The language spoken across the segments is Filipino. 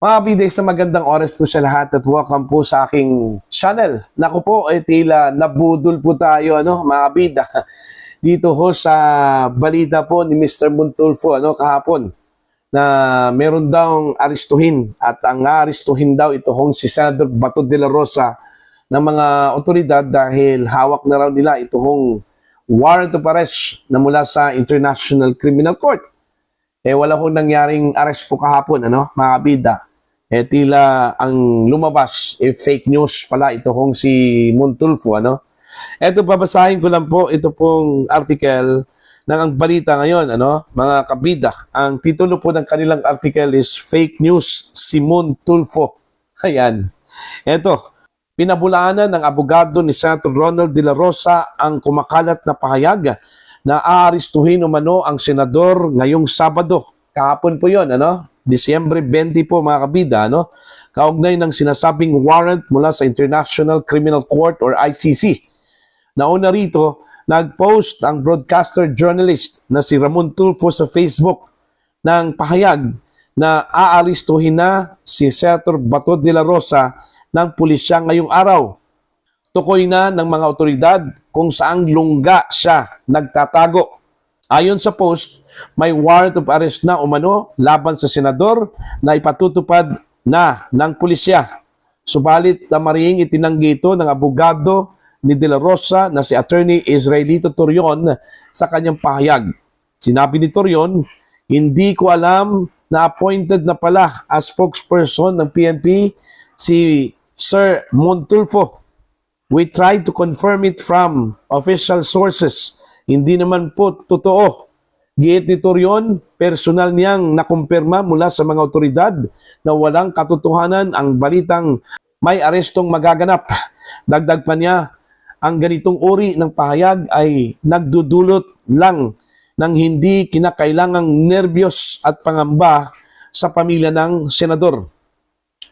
Mga biday, sa magandang oras po sa lahat at welcome po sa aking channel. Naku po, tila nabudol po tayo, mga bida. Dito ho sa balita po ni Mr. Montulfo, kahapon, na meron daw aristuhin at ang aristuhin daw ito hong si Senator Bato de la Rosa ng mga otoridad dahil hawak na raw nila ito hong warrant of arrest na mula sa International Criminal Court. Wala hong nangyaring arrest po kahapon, mga bida. Tila ang lumabas, fake news pala ito hong si Montulfo, Ito, babasahin ko lang po ito pong article ng ang balita ngayon, mga kabida. Ang titulo po ng kanilang article is Fake News si Montulfo. Ayan. Ito, pinabulaanan ng abogado ni Senator Ronald De La Rosa ang kumakalat na pahayag na aaristuhin umano ang senador ngayong Sabado. Kahapon po yon, Disyembre 20 po, mga kabida, kaugnay ng sinasabing warrant mula sa International Criminal Court or ICC. Nauna rito, nag-post ang broadcaster journalist na si Ramon Tulfo sa Facebook ng pahayag na aaristuhin na si Senator Bato de la Rosa ng pulisya ngayong araw. Tukoy na ng mga otoridad kung saang lungga siya nagtatago. Ayon sa post, may warrant of arrest na umano laban sa senador na ipatutupad na ng pulisya. Subalit maring itinanggi ito ng abogado ni De La Rosa na si Attorney Israelito Torion sa kanyang pahayag. Sinabi ni Torion, hindi ko alam na appointed na pala as spokesperson ng PNP si Sir Montulfo. We tried to confirm it from official sources. Hindi naman po totoo. Giit ni Torion, personal niyang nakumpirma mula sa mga otoridad na walang katotohanan ang balitang may arestong magaganap. Dagdag pa niya, ang ganitong uri ng pahayag ay nagdudulot lang ng hindi kinakailangang nerbiyos at pangamba sa pamilya ng senador.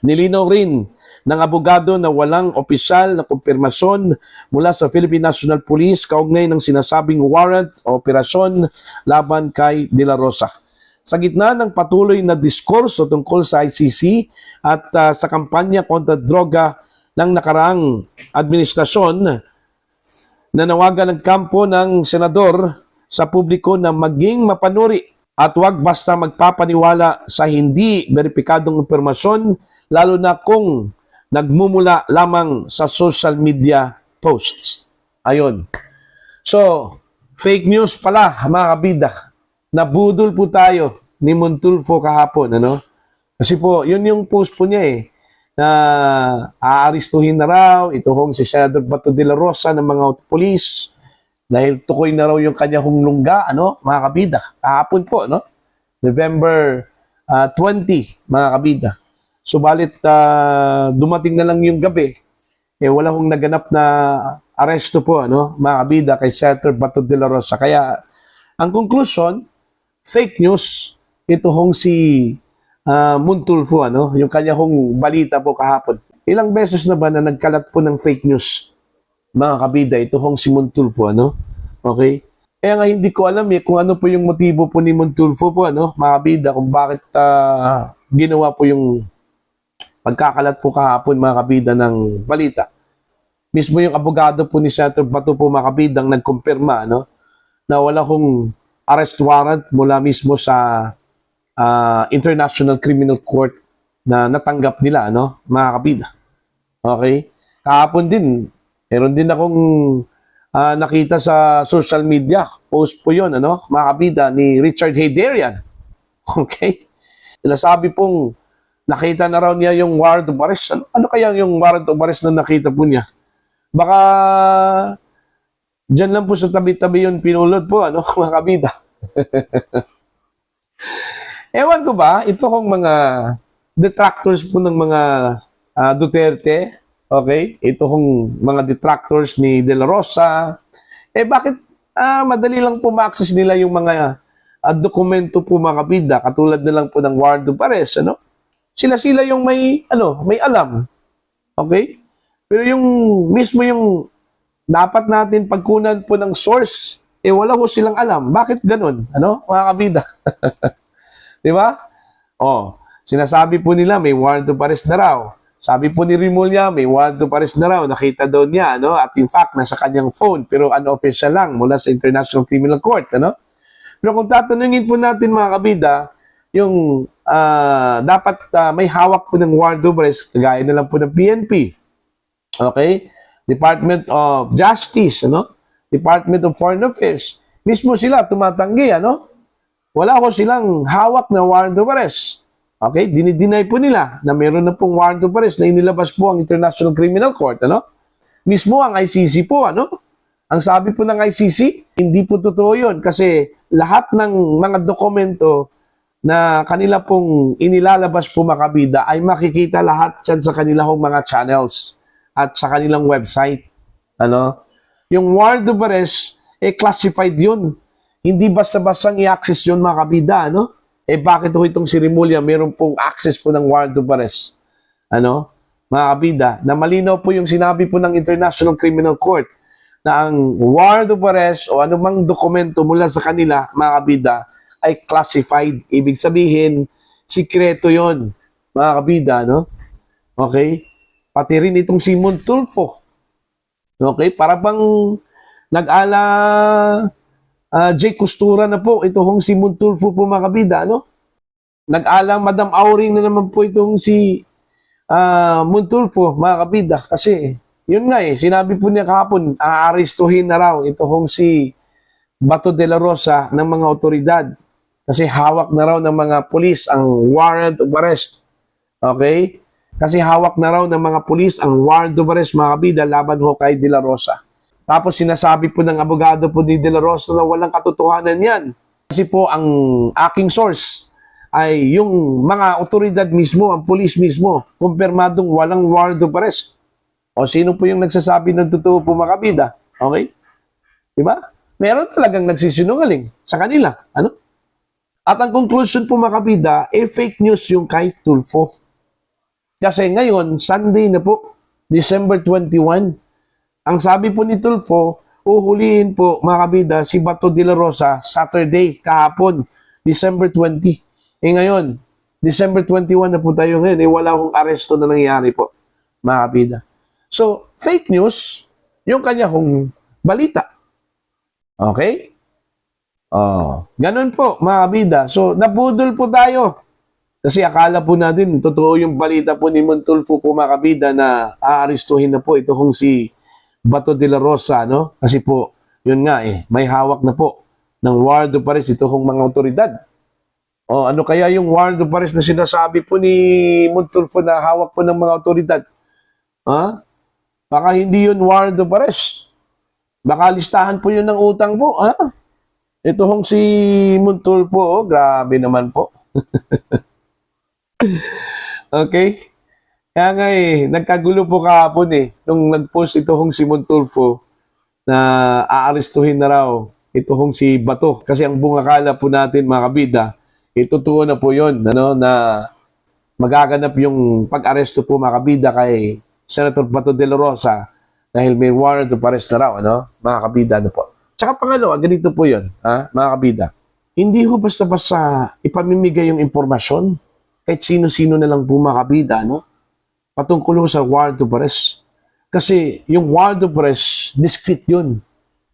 Nilinaw rin ng abogado na walang opisyal na kumpirmasyon mula sa Philippine National Police kaugnay ng sinasabing warrant o operasyon laban kay De La Rosa. Sa gitna ng patuloy na diskurso tungkol sa ICC at sa kampanya kontra droga ng nakaraang administrasyon, nanawagan ng kampo ng senador sa publiko na maging mapanuri at huwag basta magpapaniwala sa hindi beripikadong impormasyon, lalo na kung nagmumula lamang sa social media posts. Ayun. So, fake news pala, mga kabida. Nabudol po tayo ni Montulfo kahapon, Kasi po, yun yung post po niya na aaristuhin na raw ito hong si Senator Bato de la Rosa ng mga police dahil tukoy na raw yung kanya hong lungga, mga kabida. Kahapon po, November 20, mga kabida. Subalit dumating na lang yung gabi, wala hong naganap na aresto po, mga kabida, kay Senator Bato de la Rosa. Kaya, ang conclusion, fake news, ito hong si Montulfo, yung kanya hong balita po kahapon. Ilang beses na ba na nagkalat po ng fake news, mga kabida, ito hong si Montulfo, Okay? Kaya nga hindi ko alam kung ano po yung motibo po ni Montulfo po, mga kabida, kung bakit ginawa po yung pagkakalat po kahapon, mga kabida, ng balita. Mismo yung abogado po ni Senator Bato po, mga kabida, ang nagkumpirma, na wala kong arrest warrant mula mismo sa International Criminal Court na natanggap nila, mga kabida. Okay? Kahapon din, meron din akong nakita sa social media, post po yun, mga kabida, ni Richard Heyderian. Okay? Sinasabi pong nakita na raw niya yung warrant of arrest. Ano kaya yung warrant of arrest na nakita po niya? Baka dyan lang po sa tabi-tabi yun pinulot po, mga kabida. Ewan ko ba, ito kong mga detractors po ng mga Duterte, okay? Ito kong mga detractors ni De La Rosa. Bakit madali lang po ma-access nila yung mga dokumento po, mga kabida, katulad na lang po ng warrant of arrest, Sila yung may alam. Okay? Pero yung mismo yung dapat natin pagkunan po ng source, wala ko silang alam. Bakit ganun? Mga kabida? Di ba? Sinasabi po nila may warrant of arrest na raw. Sabi po ni Rimulya, may warrant of arrest na raw. Nakita daw niya, ano? At in fact, nasa kanyang phone, pero unofficial lang mula sa International Criminal Court, ano? Pero kung tatanungin po natin mga kabida, yung dapat may hawak po ng warrant of arrest, kagaya na lang po ng PNP. Okay? Department of Justice, ano? Department of Foreign Affairs. Mismo sila tumatanggi, ano? Wala ko silang hawak na warrant of arrest. Okay? Dinideny po nila na meron na pong warrant of arrest na inilabas po ang International Criminal Court, ano? Mismo ang ICC po, ano? Ang sabi po ng ICC, hindi po totoo yun kasi lahat ng mga dokumento na kanila pong inilalabas po mga kabida ay makikita lahat dyan sa kanilang mga channels at sa kanilang website. Ano? Yung warrant of arrest, classified yun. Hindi basta-bastang i-access yun mga kabida. Ano? Bakit ho itong si Rimulya meron pong access po ng warrant of arrest? Ano? Mga kabida, na malinaw po yung sinabi po ng International Criminal Court na ang warrant of arrest o anumang dokumento mula sa kanila, mga kabida, ay classified. Ibig sabihin, sikreto yon, mga kabida, no? Okay? Pati rin itong si Montulfo. Okay? Para bang nag-ala Jay Costura na po itong si Montulfo po, mga kabida, no? Nag-ala Madam Auring na naman po itong si Montulfo, mga kabida, kasi yun nga sinabi po niya kahapon, aarestuhin na raw itong si Bato de la Rosa ng mga otoridad kasi hawak na raw ng mga pulis ang warrant of arrest. Okay? Kasi hawak na raw ng mga pulis ang warrant of arrest, mga kabida, laban ho kay de la Rosa. Tapos sinasabi po ng abogado po ni de la Rosa na walang katotohanan yan. Kasi po ang aking source ay yung mga otoridad mismo, ang pulis mismo, kumpirmadong walang warrant of arrest. O sino po yung nagsasabi ng totoo po, mga kabida? Okay? Diba? Meron talagang nagsisinungaling sa kanila. Ano? At ang conclusion po, mga kabida, fake news yung kay Tulfo. Kasi ngayon, Sunday na po, December 21, ang sabi po ni Tulfo, uhulihin po, mga kabida, si Bato de la Rosa Saturday, kahapon, December 20. Ngayon, December 21 na po tayo ngayon, wala akong aresto na nangyayari po, mga kabida. So, fake news, yung kanya hong balita. Okay? Ganun po, mga kabida. So, nabudol po tayo. Kasi akala po natin, totoo yung balita po ni Montulfo po, mga kabida, na aarestuhin na po ito kung si Bato de la Rosa, no? Kasi po, yun nga may hawak na po ng warrant of arrest ito kung mga otoridad. Ano kaya yung warrant of arrest na sinasabi po ni Montulfo na hawak po ng mga otoridad? Baka hindi yun warrant of arrest. Baka listahan po yun ng utang po. Ito hong si Montulfo, grabe naman po. Okay? Kaya nga nagkagulo po kahapon nung nag-post ito hong si Montulfo na aarestuhin na raw ito hong si Bato. Kasi ang bungakala po natin, mga kabida, totoo na po yun, ano, na magaganap yung pag-aresto po, mga kabida, kay Senator Bato de la Rosa dahil may warrant of arrest na raw, ano, mga kabida, ano po. Tsaka pangalawa, ganito po yun, mga kabida. Hindi ho basta-basta ipamimigay yung impormasyon kahit sino-sino na lang po, mga kabida, no? Patungkol sa warrant of arrest. Kasi yung warrant of arrest, discreet yun.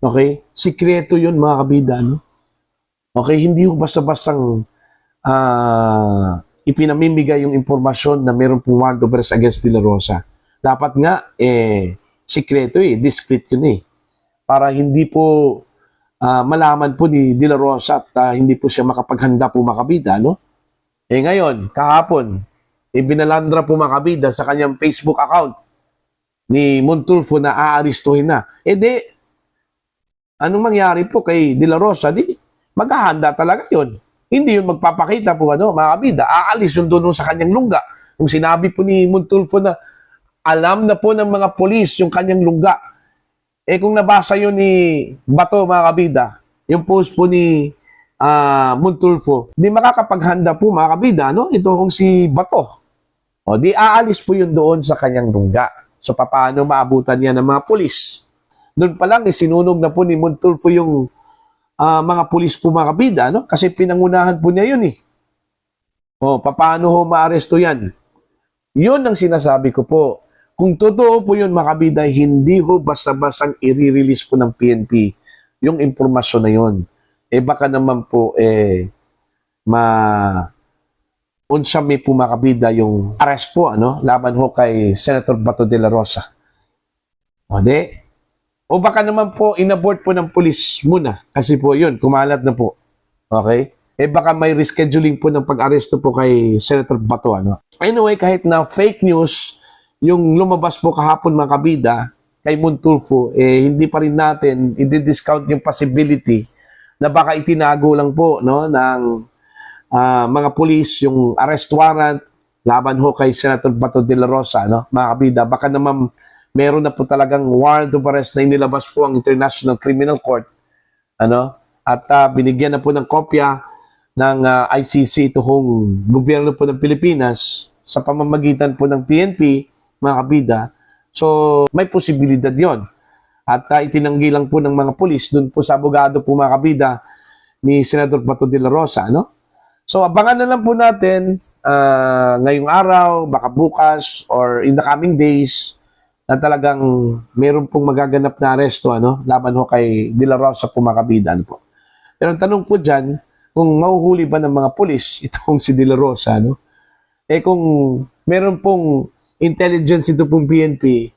Okay? Sikreto yun, mga kabida, no? Okay? Hindi ho basta-bastang ipinamimigay yung impormasyon na meron pong warrant of arrest against De La Rosa. Dapat nga, sikreto discreet yun para hindi po malaman po ni De La Rosa at hindi po siya makapaghanda po, mga kabida, no? Ngayon, kahapon, ibinalandra po, mga kabida, sa kanyang Facebook account ni Montulfo na aarestuhin na. Anong mangyari po kay De La Rosa? Maghahanda talaga yun. Hindi yun magpapakita po, mga kabida. Aalis yun doon sa kanyang lungga. Kung sinabi po ni Montulfo na alam na po ng mga polis yung kanyang lungga. Kung nabasa yun ni Bato, mga kabida, yung post po ni Montulfo, di makakapaghanda po, mga kabida, no? Ito kung si Bato. Di aalis po yun doon sa kanyang lungga. So, paano maabutan niya ng mga polis? Doon pa lang, sinunog na po ni Montulfo yung mga pulis po, mga kabida, no? Kasi pinangunahan po niya yun O, paano ho maaresto yan? Yun ang sinasabi ko po. Kung totoo po yun, mga kabida, hindi ho basta-bastang i-release po ng PNP yung impormasyon na yun. Baka naman po, unsami po mga kabida yung arrest po, laban ho kay Senator Bato de la Rosa. O, o baka naman po, inabort po ng pulis muna. Kasi po yun, kumalat na po. Okay? Baka may rescheduling po ng pag-aresto po kay Senator Bato. Anyway, kahit na fake news, yung lumabas po kahapon mga kabida, kay Montulfo, hindi pa rin natin i-discount yung possibility na baka itinago lang po ng mga pulis yung arrest warrant laban ho kay Senator Bato de la Rosa, mga kabida. Baka naman meron na po talagang warrant of arrest na inilabas po ang International Criminal Court, at binigyan na po ng kopya ng ICC ito hong gobyerno po ng Pilipinas sa pamamagitan po ng PNP, mga kabida. So, may posibilidad yon. At itinanggi lang po ng mga pulis dun po sa abogado po, mga kabida, ni Senador Bato de la Rosa. So, abangan na lang po natin ngayong araw, baka bukas, or in the coming days, na talagang meron pong magaganap na aresto laban ho kay de la Rosa po, mga kabida. Pero ang tanong po dyan, kung mahuhuli ba ng mga pulis itong si De La Rosa, kung meron pong intelligence ito pong PNP,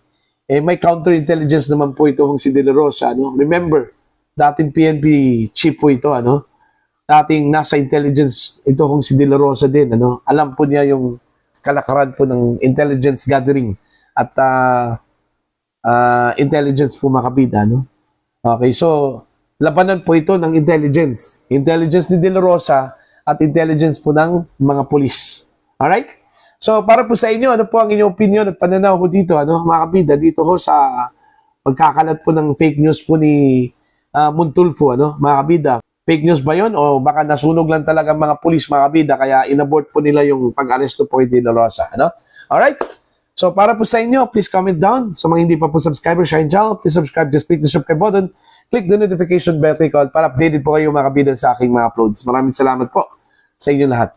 may counterintelligence naman po itong si De La Rosa, Remember, dating PNP chief po ito, dating nasa intelligence itong si De La Rosa din, Alam po niya yung kalakaran po ng intelligence gathering at intelligence po, mga kabida, Okay, so labanan po ito ng intelligence. Intelligence ni De La Rosa at intelligence po ng mga pulis. Alright? So, para po sa inyo, ano po ang inyong opinion at pananaw ko dito, mga kabida, dito ho sa pagkakalat po ng fake news po ni Montulfo, mga kabida. Fake news ba yon o baka nasunog lang talaga mga pulis, mga kabida, kaya inabort po nila yung pag-aresto po kay De La Rosa, Alright? So, para po sa inyo, please comment down. Sa mga hindi pa po subscriber, Shine Channel, please subscribe. Just click the subscribe button. Click the notification bell icon para updated po kayo, mga kabida, sa aking mga uploads. Maraming salamat po sa inyo lahat.